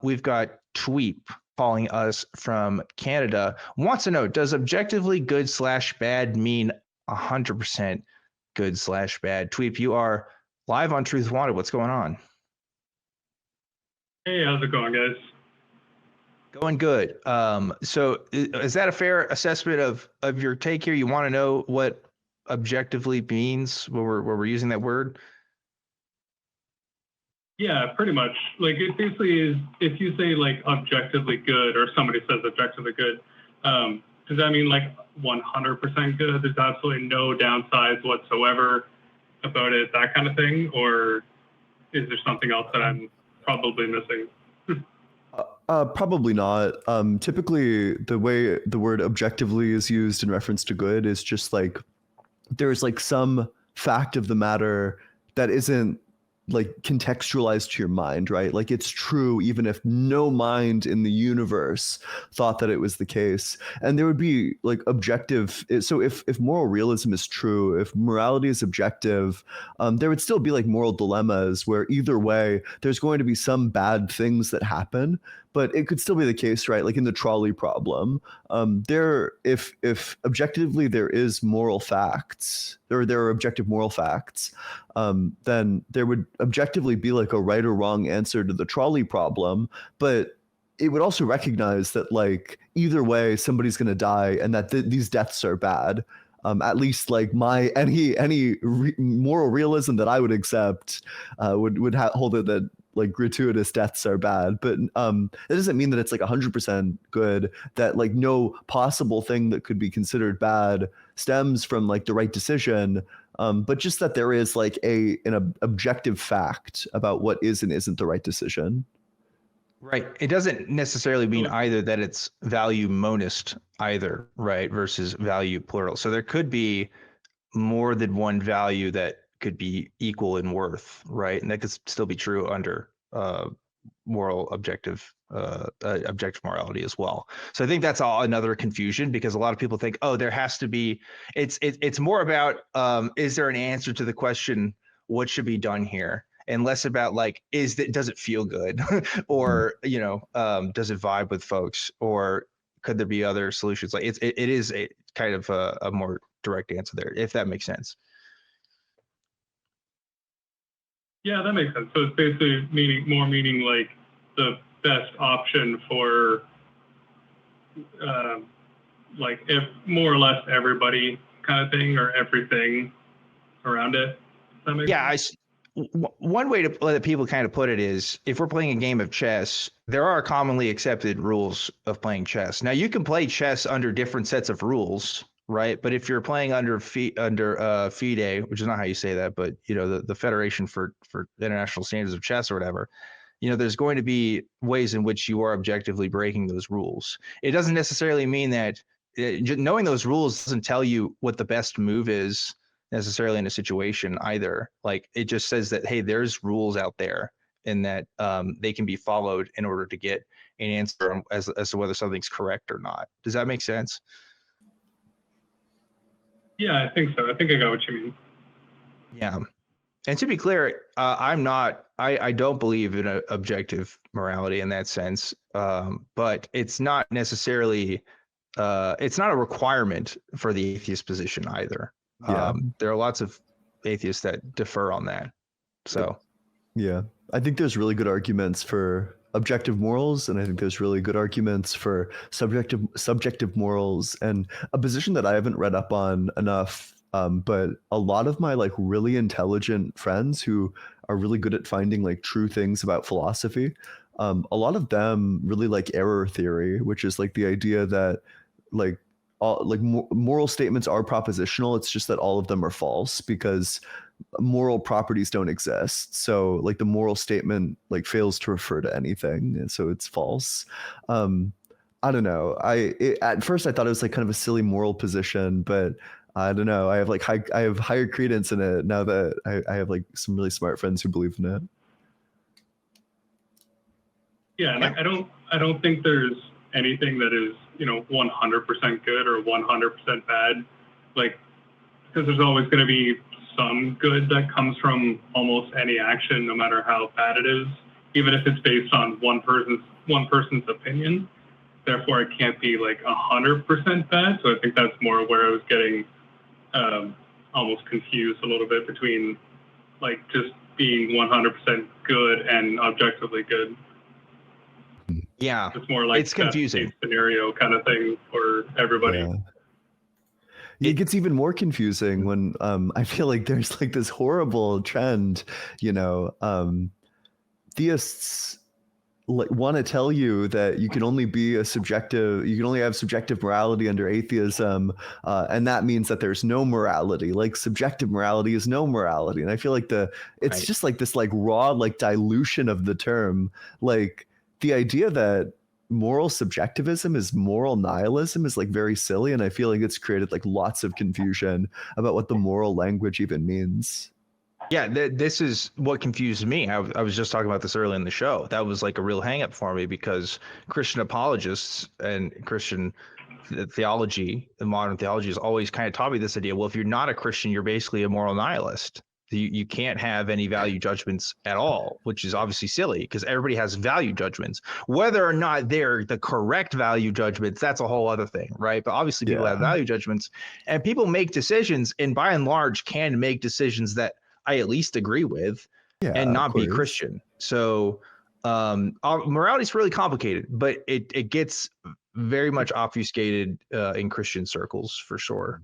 We've got Tweep calling us from Canada. Wants to know, does objectively good/bad mean 100% good/bad? Tweep, you are live on Truth Wanted. What's going on? Hey, how's it going, guys? Going good. So is that a fair assessment of your take here? You want to know what objectively means when we're using that word? Yeah, pretty much. Like, it basically is, if you say like objectively good, or somebody says objectively good, does that mean like 100% good? There's absolutely no downsides whatsoever about it, that kind of thing? Or is there something else that I'm probably missing? Probably not. Typically, the way the word objectively is used in reference to good is just like there's like some fact of the matter that isn't like contextualized to your mind, right? Like it's true even if no mind in the universe thought that it was the case. And there would be like objective. So if moral realism is true, if morality is objective, there would still be like moral dilemmas where either way there's going to be some bad things that happen, but it could still be the case, right? Like in the trolley problem, if objectively there is moral facts, or there are objective moral facts, then there would objectively be like a right or wrong answer to the trolley problem, but it would also recognize that like either way somebody's going to die and that these deaths are bad. At least like any moral realism that I would accept would hold it that like gratuitous deaths are bad, but that doesn't mean that it's like 100% good, that like no possible thing that could be considered bad stems from like the right decision, but just that there is like an objective fact about what is and isn't the right decision. Right. It doesn't necessarily mean either that it's value monist either, right, versus value plural. So there could be more than one value that could be equal in worth, right? And that could still be true under moral objective morality as well. So I think that's all another confusion, because a lot of people think, oh, there has to be, it's more about is there an answer to the question, what should be done here? And less about like, does it feel good? Or, does it vibe with folks? Or could there be other solutions? Like it is a kind of a more direct answer there, if that makes sense. Yeah, that makes sense. So it's basically meaning like the best option for like if more or less everybody kind of thing, or everything around it. Does that make sense? One way to let people kind of put it is, if we're playing a game of chess, there are commonly accepted rules of playing chess. Now, you can play chess under different sets of rules, right? But if you're playing under FIDE, which is not how you say that, but the Federation for International Standards of Chess or whatever, there's going to be ways in which you are objectively breaking those rules. It doesn't necessarily mean that knowing those rules doesn't tell you what the best move is necessarily in a situation either. Like it just says that, hey, there's rules out there, and that they can be followed in order to get an answer as to whether something's correct or not. Does that make sense? Yeah, I think so. I think I got what you mean. Yeah. And to be clear, I don't believe in a objective morality in that sense. But it's not necessarily, it's not a requirement for the atheist position either. Yeah. There are lots of atheists that differ on that. So, yeah, I think there's really good arguments for objective morals, and I think there's really good arguments for subjective morals, and a position that I haven't read up on enough. But a lot of my like really intelligent friends who are really good at finding like true things about philosophy, a lot of them really like error theory, which is like the idea that like moral statements are propositional. It's just that all of them are false because moral properties don't exist. So like the moral statement like fails to refer to anything, and so it's false. I don't know. At first I thought it was like kind of a silly moral position, but I don't know. I have higher credence in it now that I have like some really smart friends who believe in it. Yeah, like I don't think there's anything that is 100% good or 100% bad, like, because there's always going to be some good that comes from almost any action, no matter how bad it is. even if it's based on one person's opinion. Therefore, it can't be like 100% bad. So I think that's more where I was getting almost confused a little bit between like just being 100% good and objectively good. Yeah, It's more like it's confusing scenario kind of thing for everybody. Yeah. It gets even more confusing when I feel like there's like this horrible trend, you know, theists like want to tell you that you can only have subjective morality under atheism, and that means that there's no morality. Like subjective morality is no morality, and I feel like it's just like this like raw like dilution of the term. Like the idea that moral subjectivism is moral nihilism is like very silly, and I feel like it's created like lots of confusion about what the moral language even means. Yeah, this is what confused me. I was just talking about this early in the show. That was like a real hang-up for me because Christian apologists and Christian theology, the modern theology, has always kind of taught me this idea. Well, if you're not a Christian, you're basically a moral nihilist. You can't have any value judgments at all, which is obviously silly because everybody has value judgments. Whether or not they're the correct value judgments, that's a whole other thing, right? But obviously people have value judgments, and people make decisions, and by and large can make decisions that I at least agree with, and not be Christian. So morality is really complicated, but it gets very much obfuscated in Christian circles for sure.